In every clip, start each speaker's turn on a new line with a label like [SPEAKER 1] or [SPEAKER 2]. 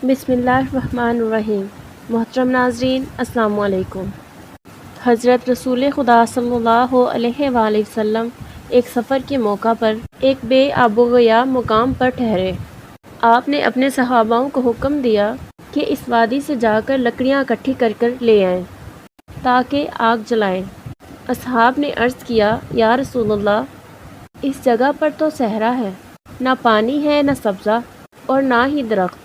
[SPEAKER 1] बिस्मिल्लाहिर्रहमानिर्रहीम। मोहतरम नाज़रीन, अस्सलामु अलैकुम। हज़रत रसूल खुदा सल्लल्लाहु अलैहि वसल्लम एक सफ़र के मौका पर एक बेआबोगया मुकाम पर ठहरे। आपने अपने सहाबाओं को हुक्म दिया कि इस वादी से जाकर लकड़ियाँ इकट्ठी कर कर ले आएं ताकि आग जलाएं। असहाब ने अर्ज़ किया, या रसूलल्लाह, इस जगह पर तो सहरा है, ना पानी है, ना सब्ज़ा और ना ही दरख्त।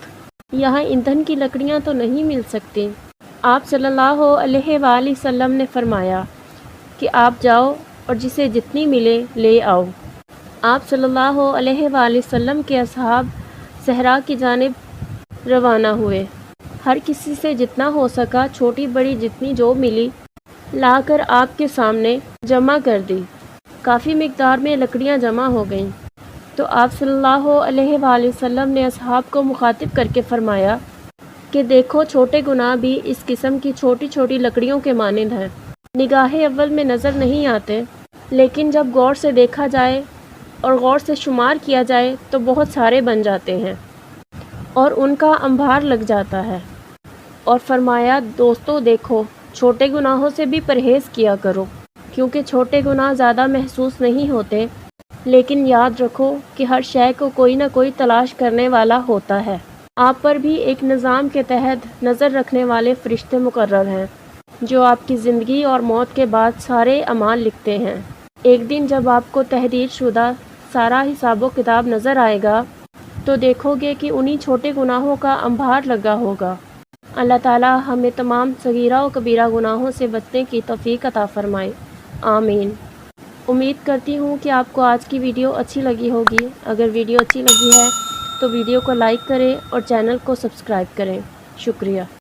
[SPEAKER 1] यहाँ ईंधन की लकड़ियाँ तो नहीं मिल सकती। आप सल्लल्लाहु अलैहि वसल्लम ने फरमाया कि आप जाओ और जिसे जितनी मिले ले आओ। आप सल्लल्लाहु अलैहि वसल्लम के असहाब सहरा की जानिब रवाना हुए। हर किसी से जितना हो सका छोटी बड़ी जितनी जो मिली लाकर आपके सामने जमा कर दी। काफ़ी मिकदार में लकड़ियाँ जमा हो गईं तो आप सल्लल्लाहु अलैहि वसल्लम ने असहाब को मुखातिब करके फ़रमाया कि देखो, छोटे गुनाह भी इस किस्म की छोटी छोटी लकड़ियों के मानिंद हैं। निगाहे अव्वल में नज़र नहीं आते, लेकिन जब गौर से देखा जाए और गौर से शुमार किया जाए तो बहुत सारे बन जाते हैं और उनका अंबार लग जाता है। और फरमाया, दोस्तों देखो, छोटे गुनाहों से भी परहेज़ किया करो, क्योंकि छोटे गुनाह ज़्यादा महसूस नहीं होते, लेकिन याद रखो कि हर शय को कोई ना कोई तलाश करने वाला होता है। आप पर भी एक निज़ाम के तहत नज़र रखने वाले फ़रिश्ते मुकर्रर हैं, जो आपकी ज़िंदगी और मौत के बाद सारे अमाल लिखते हैं। एक दिन जब आपको तहरीर शुदा सारा हिसाब किताब नज़र आएगा तो देखोगे कि उन्हीं छोटे गुनाहों का अंबार लगा होगा। अल्लाह ताला हमें तमाम सगीरा और कबीरा गुनाहों से बचने की तौफीक अता फ़रमाए, आमीन। उम्मीद करती हूँ कि आपको आज की वीडियो अच्छी लगी होगी। अगर वीडियो अच्छी लगी है तो वीडियो को लाइक करें और चैनल को सब्सक्राइब करें। शुक्रिया।